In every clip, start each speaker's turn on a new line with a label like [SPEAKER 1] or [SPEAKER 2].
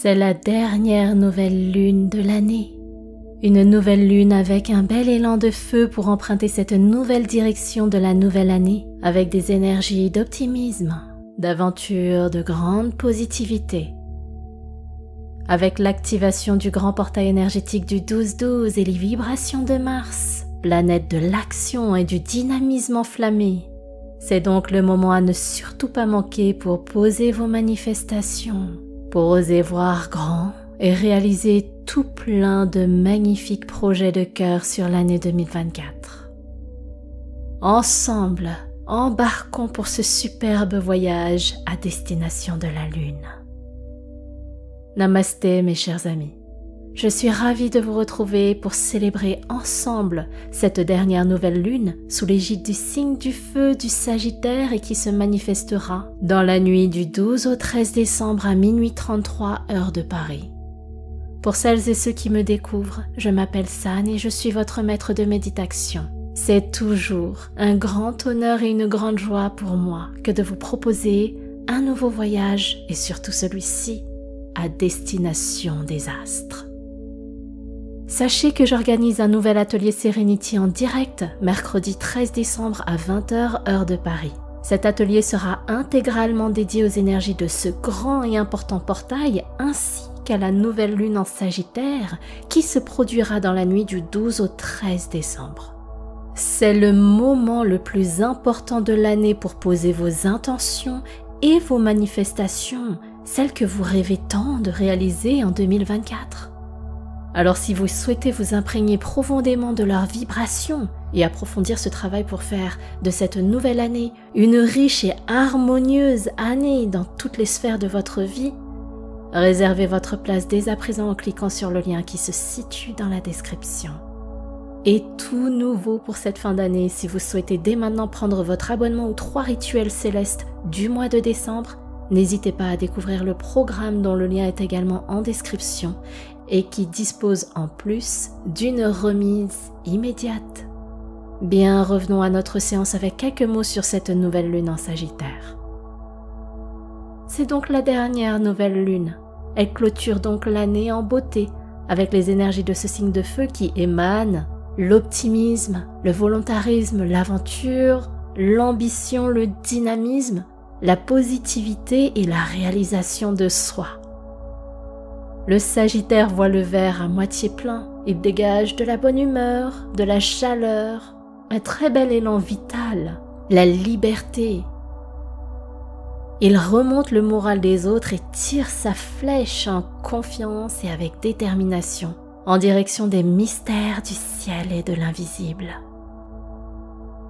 [SPEAKER 1] C'est la dernière nouvelle lune de l'année. Une nouvelle lune avec un bel élan de feu pour emprunter cette nouvelle direction de la nouvelle année avec des énergies d'optimisme, d'aventure, de grande positivité. Avec l'activation du grand portail énergétique du 12-12 et les vibrations de Mars, planète de l'action et du dynamisme enflammé, c'est donc le moment à ne surtout pas manquer pour poser vos manifestations, pour oser voir grand et réaliser tout plein de magnifiques projets de cœur sur l'année 2024. Ensemble, embarquons pour ce superbe voyage à destination de la Lune. Namasté mes chers amis, je suis ravie de vous retrouver pour célébrer ensemble cette dernière nouvelle lune sous l'égide du signe du feu du Sagittaire et qui se manifestera dans la nuit du 12 au 13 décembre à minuit 33 heure de Paris. Pour celles et ceux qui me découvrent, je m'appelle San et je suis votre maître de méditation. C'est toujours un grand honneur et une grande joie pour moi que de vous proposer un nouveau voyage et surtout celui-ci à destination des astres. Sachez que j'organise un nouvel atelier Serenity en direct mercredi 13 décembre à 20h heure de Paris. Cet atelier sera intégralement dédié aux énergies de ce grand et important portail ainsi qu'à la nouvelle lune en Sagittaire qui se produira dans la nuit du 12 au 13 décembre. C'est le moment le plus important de l'année pour poser vos intentions et vos manifestations, celles que vous rêvez tant de réaliser en 2024. Alors si vous souhaitez vous imprégner profondément de leurs vibrations et approfondir ce travail pour faire de cette nouvelle année une riche et harmonieuse année dans toutes les sphères de votre vie, réservez votre place dès à présent en cliquant sur le lien qui se situe dans la description. Et tout nouveau pour cette fin d'année, si vous souhaitez dès maintenant prendre votre abonnement aux 3 rituels célestes du mois de décembre, n'hésitez pas à découvrir le programme dont le lien est également en description et qui dispose en plus d'une remise immédiate. Bien, revenons à notre séance avec quelques mots sur cette nouvelle lune en Sagittaire. C'est donc la dernière nouvelle lune. Elle clôture donc l'année en beauté avec les énergies de ce signe de feu qui émanent l'optimisme, le volontarisme, l'aventure, l'ambition, le dynamisme, la positivité et la réalisation de soi. Le Sagittaire voit le verre à moitié plein. Il dégage de la bonne humeur, de la chaleur, un très bel élan vital, la liberté. Il remonte le moral des autres et tire sa flèche en confiance et avec détermination en direction des mystères du ciel et de l'invisible.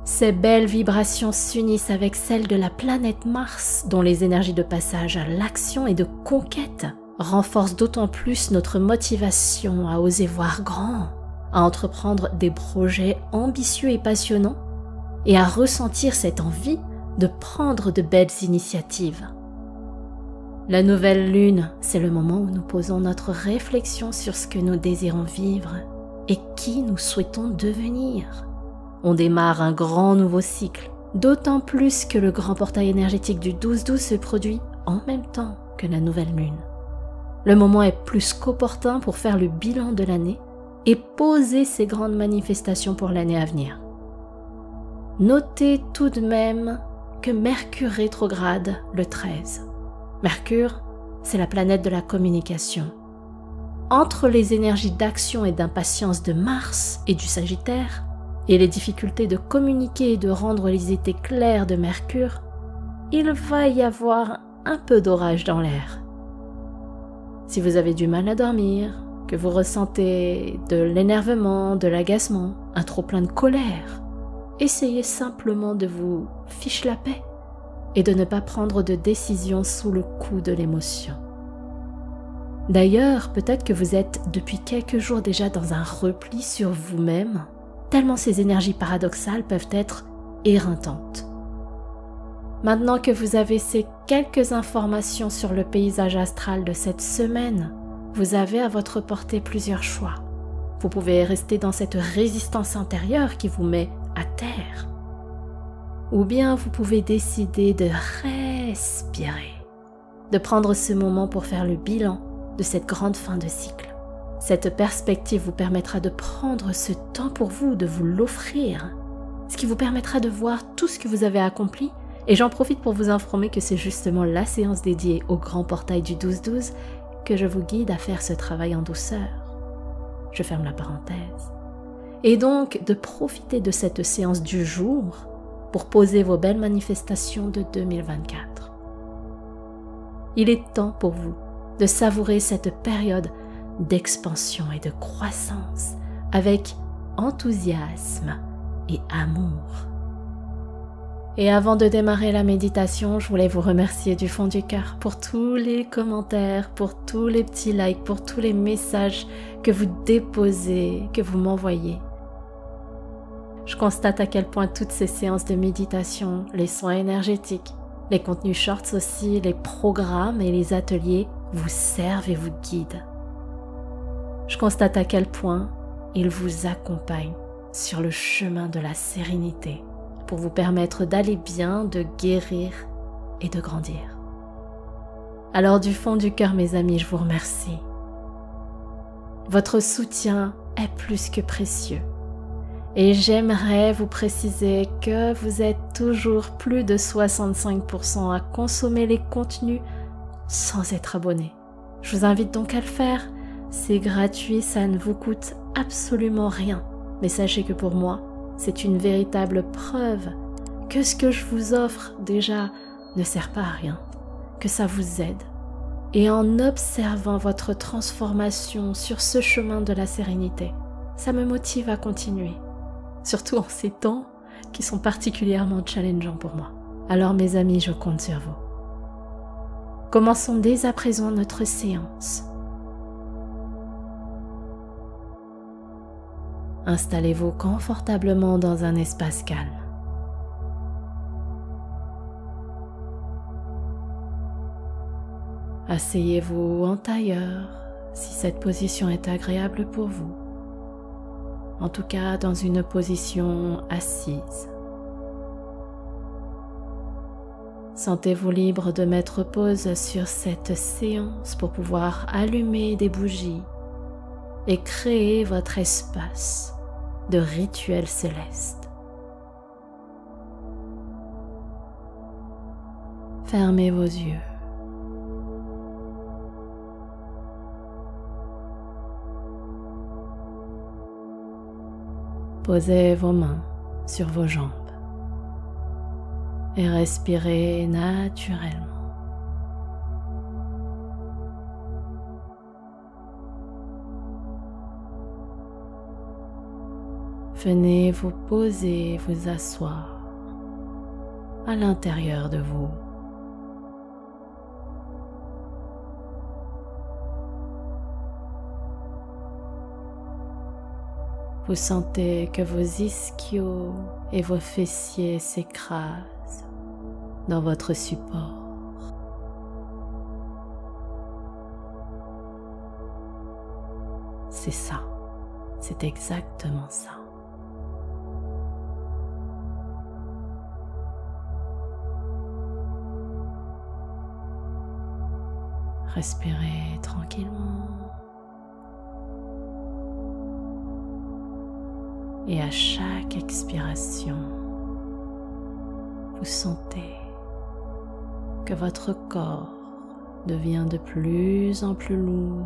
[SPEAKER 1] Ces belles vibrations s'unissent avec celles de la planète Mars, dont les énergies de passage à l'action et de conquête renforcent d'autant plus notre motivation à oser voir grand, à entreprendre des projets ambitieux et passionnants, et à ressentir cette envie de prendre de belles initiatives. La nouvelle lune, c'est le moment où nous posons notre réflexion sur ce que nous désirons vivre et qui nous souhaitons devenir. On démarre un grand nouveau cycle, d'autant plus que le grand portail énergétique du 12-12 se produit en même temps que la nouvelle lune. Le moment est plus qu'opportun pour faire le bilan de l'année et poser ces grandes manifestations pour l'année à venir. Notez tout de même que Mercure rétrograde le 13. Mercure, c'est la planète de la communication. Entre les énergies d'action et d'impatience de Mars et du Sagittaire, et les difficultés de communiquer et de rendre les idées claires de Mercure, il va y avoir un peu d'orage dans l'air. Si vous avez du mal à dormir, que vous ressentez de l'énervement, de l'agacement, un trop-plein de colère, essayez simplement de vous ficher la paix et de ne pas prendre de décision sous le coup de l'émotion. D'ailleurs, peut-être que vous êtes depuis quelques jours déjà dans un repli sur vous-même, tellement ces énergies paradoxales peuvent être éreintantes. Maintenant que vous avez ces quelques informations sur le paysage astral de cette semaine, vous avez à votre portée plusieurs choix. Vous pouvez rester dans cette résistance intérieure qui vous met à terre. Ou bien vous pouvez décider de respirer, de prendre ce moment pour faire le bilan de cette grande fin de cycle. Cette perspective vous permettra de prendre ce temps pour vous, de vous l'offrir, ce qui vous permettra de voir tout ce que vous avez accompli. Et j'en profite pour vous informer que c'est justement la séance dédiée au grand portail du 12-12 que je vous guide à faire ce travail en douceur. Je ferme la parenthèse. Et donc de profiter de cette séance du jour pour poser vos belles manifestations de 2024. Il est temps pour vous de savourer cette période d'expansion et de croissance avec enthousiasme et amour. Et avant de démarrer la méditation, je voulais vous remercier du fond du cœur pour tous les commentaires, pour tous les petits likes, pour tous les messages que vous déposez, que vous m'envoyez. Je constate à quel point toutes ces séances de méditation, les soins énergétiques, les contenus shorts aussi, les programmes et les ateliers vous servent et vous guident. Je constate à quel point ils vous accompagnent sur le chemin de la sérénité pour vous permettre d'aller bien, de guérir et de grandir. Alors du fond du cœur, mes amis, je vous remercie. Votre soutien est plus que précieux. Et j'aimerais vous préciser que vous êtes toujours plus de 65% à consommer les contenus sans être abonné. Je vous invite donc à le faire. C'est gratuit, ça ne vous coûte absolument rien. Mais sachez que pour moi, c'est une véritable preuve que ce que je vous offre déjà ne sert pas à rien, que ça vous aide. Et en observant votre transformation sur ce chemin de la sérénité, ça me motive à continuer, surtout en ces temps qui sont particulièrement challengeants pour moi. Alors mes amis, je compte sur vous. Commençons dès à présent notre séance. Installez-vous confortablement dans un espace calme. Asseyez-vous en tailleur si cette position est agréable pour vous. En tout cas, dans une position assise. Sentez-vous libre de mettre pause sur cette séance pour pouvoir allumer des bougies et créer votre espace de rituel céleste. Fermez vos yeux. Posez vos mains sur vos jambes et respirez naturellement. Venez vous poser, vous asseoir à l'intérieur de vous. Vous sentez que vos ischios et vos fessiers s'écrasent dans votre support. C'est ça, c'est exactement ça. Respirez tranquillement. Et à chaque expiration, vous sentez que votre corps devient de plus en plus lourd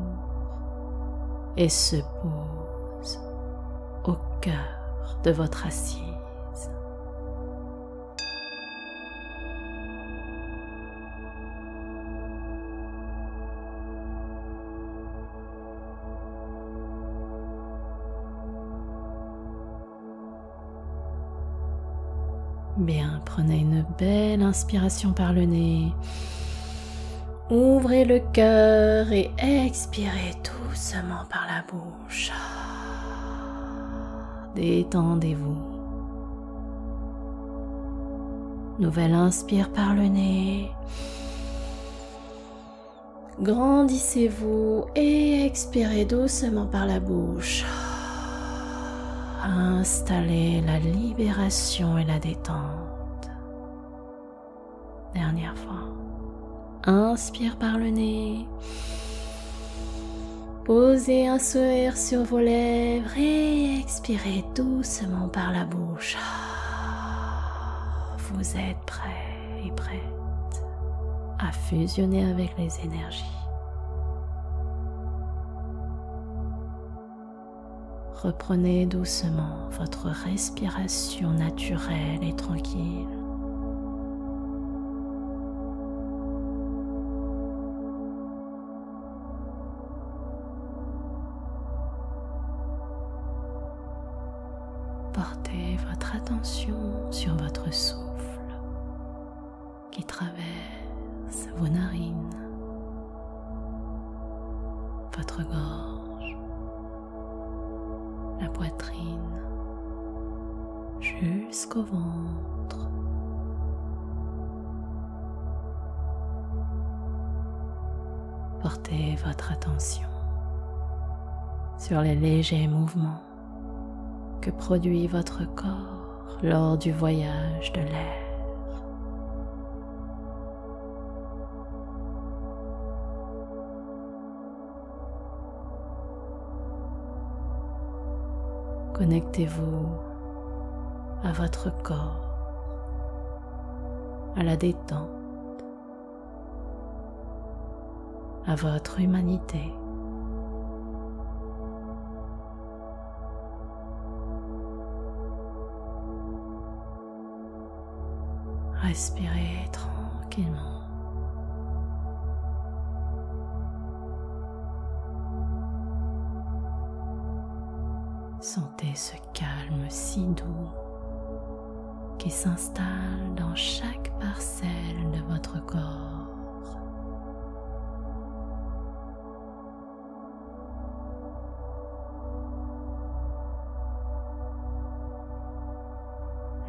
[SPEAKER 1] et se pose au cœur de votre assise. Bien, prenez une belle inspiration par le nez. Ouvrez le cœur et expirez doucement par la bouche. Détendez-vous. Nouvelle inspire par le nez. Grandissez-vous et expirez doucement par la bouche. Installez la libération et la détente. Dernière fois. Inspire par le nez. Posez un sourire sur vos lèvres et expirez doucement par la bouche. Vous êtes prêt et prête à fusionner avec les énergies. Reprenez doucement votre respiration naturelle et tranquille. Portez votre attention sur votre souffle qui traverse vos narines, votre gorge, la poitrine, jusqu'au ventre. Portez votre attention sur les légers mouvements que produit votre corps lors du voyage de l'air. Connectez-vous à votre corps, à la détente, à votre humanité. Respirez tranquillement. Sentez ce calme si doux qui s'installe dans chaque parcelle de votre corps.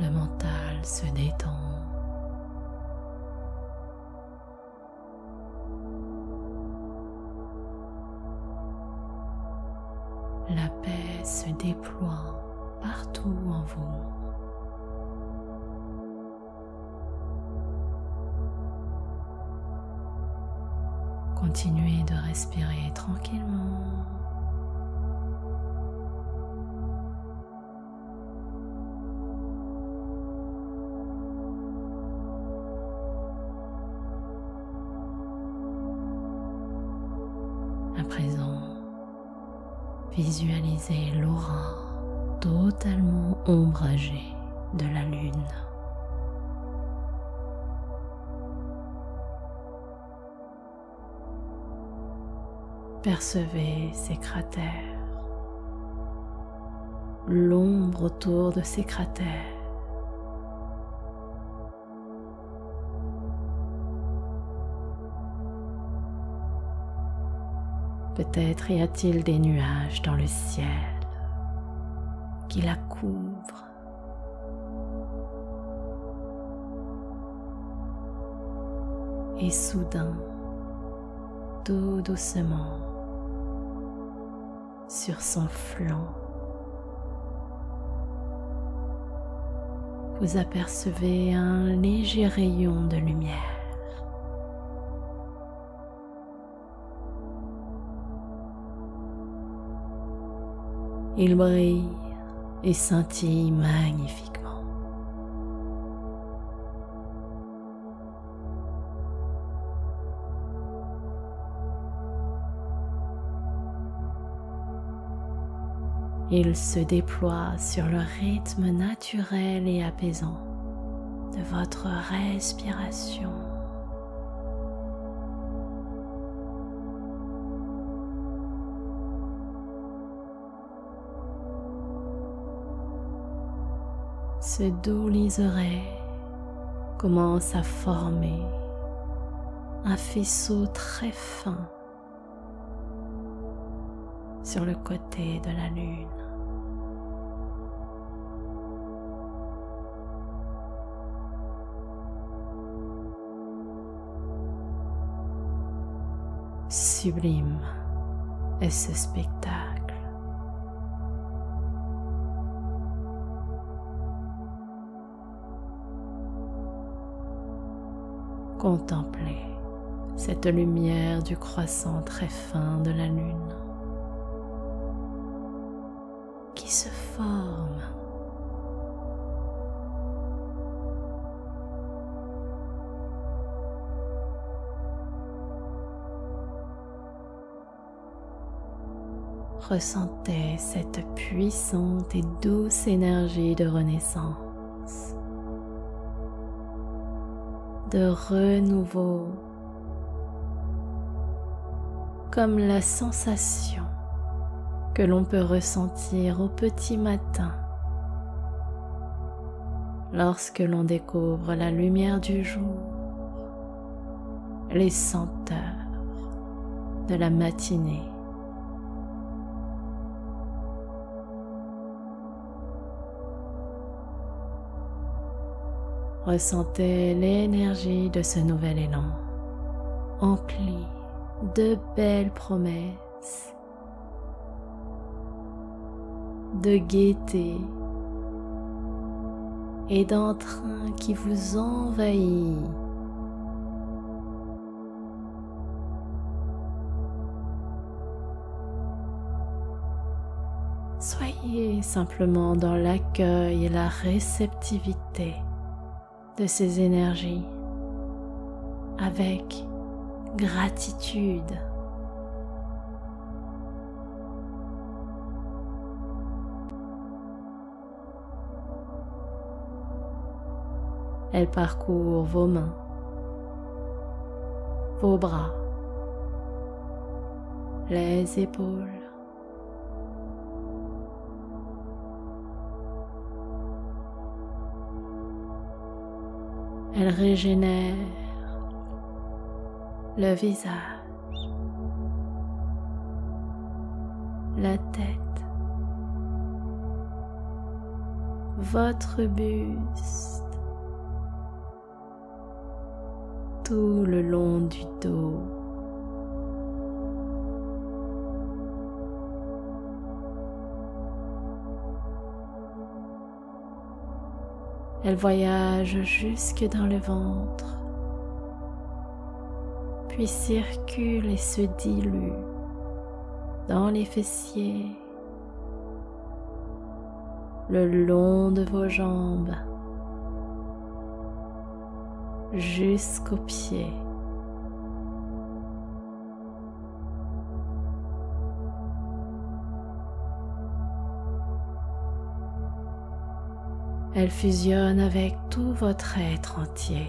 [SPEAKER 1] Le mental se détend. La paix se déploie partout en vous. Continuez de respirer tranquillement. À présent, visualisez l'aura totalement ombragée de la lune. Percevez ces cratères, l'ombre autour de ces cratères. Peut-être y a-t-il des nuages dans le ciel qui la couvrent. Et soudain, tout doucement, sur son flanc, vous apercevez un léger rayon de lumière. Il brille et scintille magnifiquement. Il se déploie sur le rythme naturel et apaisant de votre respiration. Ce doux liseré commence à former un faisceau très fin sur le côté de la lune. Sublime est ce spectacle. Contemplez cette lumière du croissant très fin de la lune forme. Ressentez cette puissante et douce énergie de renaissance, de renouveau, comme la sensation que l'on peut ressentir au petit matin lorsque l'on découvre la lumière du jour, les senteurs de la matinée. Ressentez l'énergie de ce nouvel élan, empli de belles promesses, de gaieté et d'entrain qui vous envahit. Soyez simplement dans l'accueil et la réceptivité de ces énergies avec gratitude. Elles parcourent vos mains, vos bras, les épaules, elles régénèrent le visage, la tête, votre buste, tout le long du dos. Elle voyage jusque dans le ventre, puis circule et se dilue dans les fessiers, le long de vos jambes, jusqu'aux pieds. Elle fusionne avec tout votre être entier.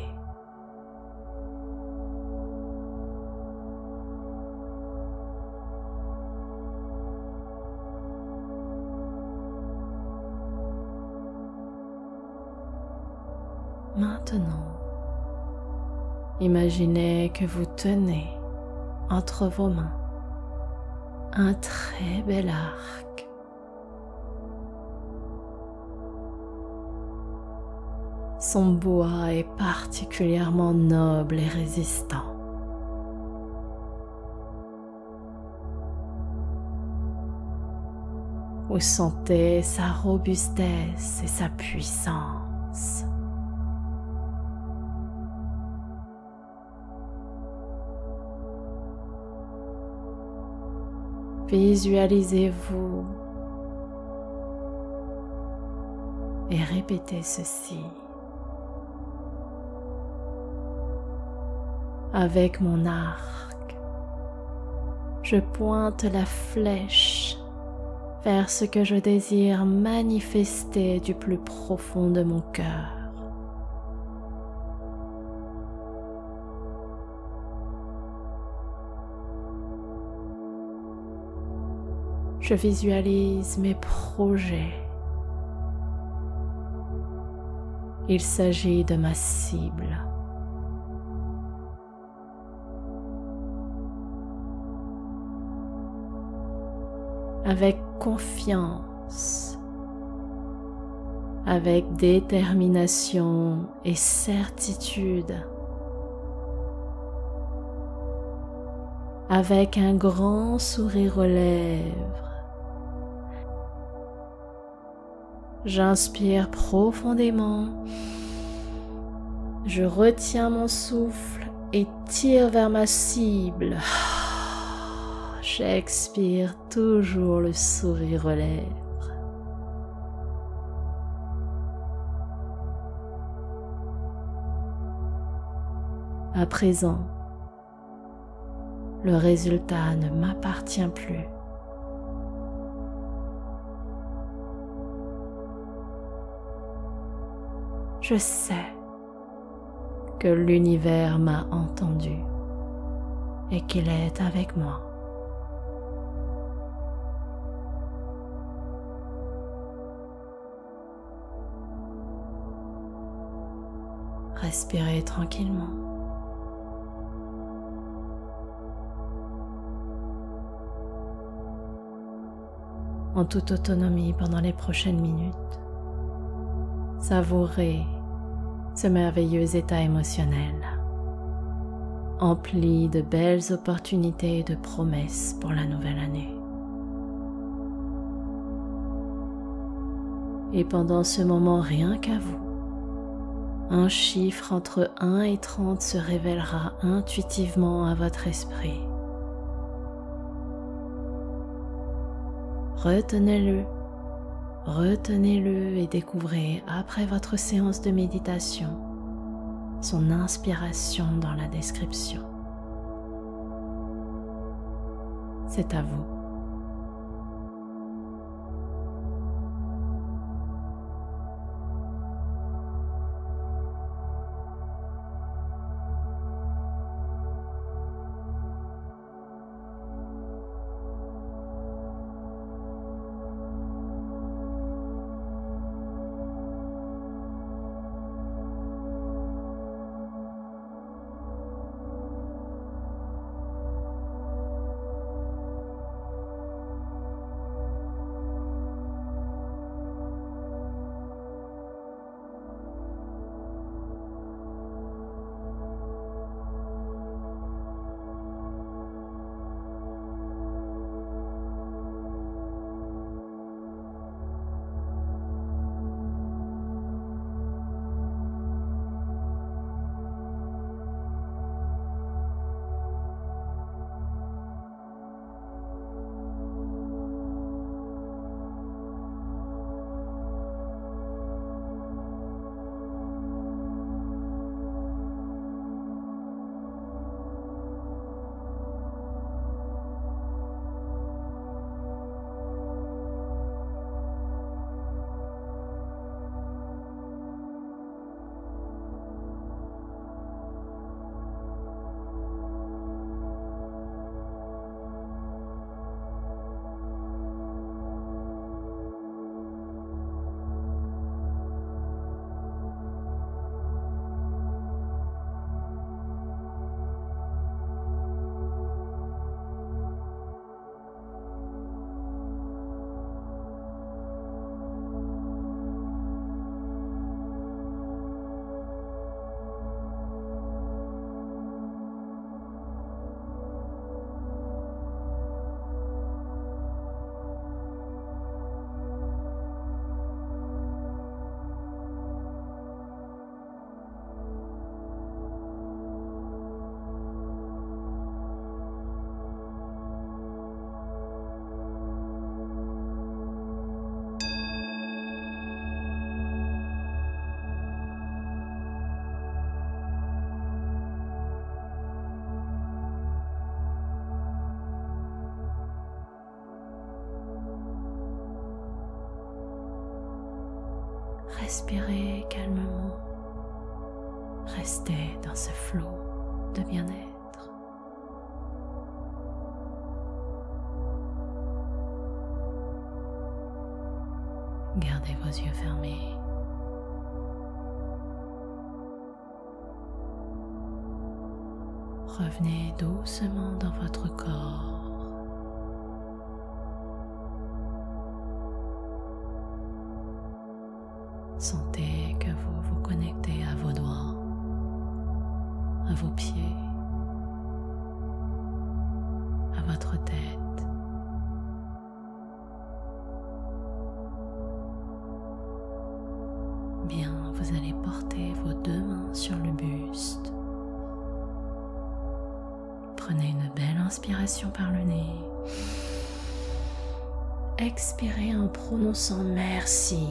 [SPEAKER 1] Maintenant, imaginez que vous tenez entre vos mains un très bel arc. Son bois est particulièrement noble et résistant. Vous sentez sa robustesse et sa puissance. Visualisez-vous et répétez ceci. Avec mon arc, je pointe la flèche vers ce que je désire manifester du plus profond de mon cœur. Je visualise mes projets. Il s'agit de ma cible. Avec confiance, avec détermination et certitude, avec un grand sourire aux lèvres, j'inspire profondément, je retiens mon souffle et tire vers ma cible. J'expire toujours le sourire aux lèvres. À présent, le résultat ne m'appartient plus. Je sais que l'univers m'a entendu et qu'il est avec moi. Respirez tranquillement. En toute autonomie pendant les prochaines minutes, savourez ce merveilleux état émotionnel, empli de belles opportunités et de promesses pour la nouvelle année. Et pendant ce moment, rien qu'à vous, un chiffre entre 1 et 30 se révélera intuitivement à votre esprit. Retenez-le et découvrez après votre séance de méditation son inspiration dans la description. C'est à vous. Respirez calmement. Restez dans ce flot de bien-être. Gardez vos yeux fermés. Revenez doucement dans votre corps. Sentez que vous vous connectez à vos doigts, à vos pieds, à votre tête. Bien, vous allez porter vos deux mains sur le buste. Prenez une belle inspiration par le nez. Expirez en prononçant merci.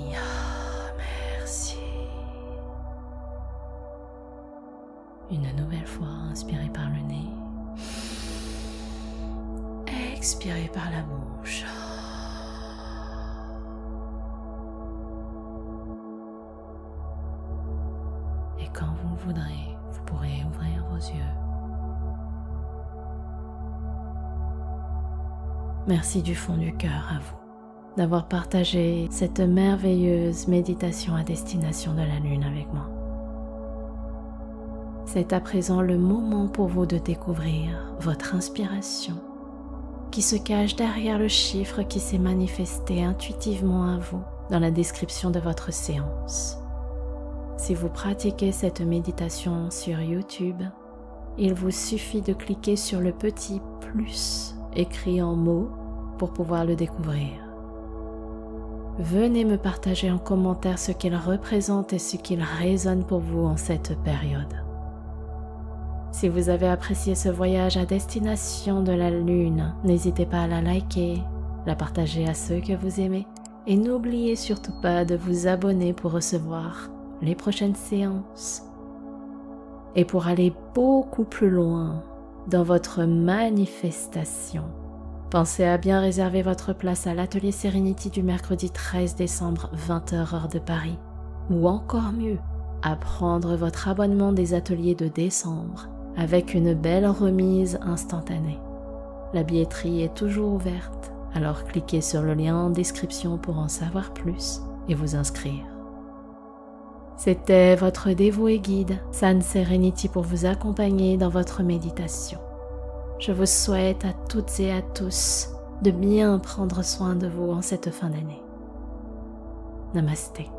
[SPEAKER 1] Une nouvelle fois, expirez par la bouche. Et quand vous le voudrez, vous pourrez ouvrir vos yeux. Merci du fond du cœur à vous d'avoir partagé cette merveilleuse méditation à destination de la Lune avec moi. C'est à présent le moment pour vous de découvrir votre inspiration qui se cache derrière le chiffre qui s'est manifesté intuitivement à vous dans la description de votre séance. Si vous pratiquez cette méditation sur YouTube, il vous suffit de cliquer sur le petit plus écrit en mots pour pouvoir le découvrir. Venez me partager en commentaire ce qu'il représente et ce qu'il résonne pour vous en cette période. Si vous avez apprécié ce voyage à destination de la Lune, n'hésitez pas à la liker, la partager à ceux que vous aimez et n'oubliez surtout pas de vous abonner pour recevoir les prochaines séances. Et pour aller beaucoup plus loin dans votre manifestation, pensez à bien réserver votre place à l'atelier Serenity du mercredi 13 décembre 20h heure de Paris, ou encore mieux, à prendre votre abonnement des ateliers de décembre avec une belle remise instantanée. La billetterie est toujours ouverte, alors cliquez sur le lien en description pour en savoir plus et vous inscrire. C'était votre dévoué guide, San Serenity, pour vous accompagner dans votre méditation. Je vous souhaite à toutes et à tous de bien prendre soin de vous en cette fin d'année. Namasté.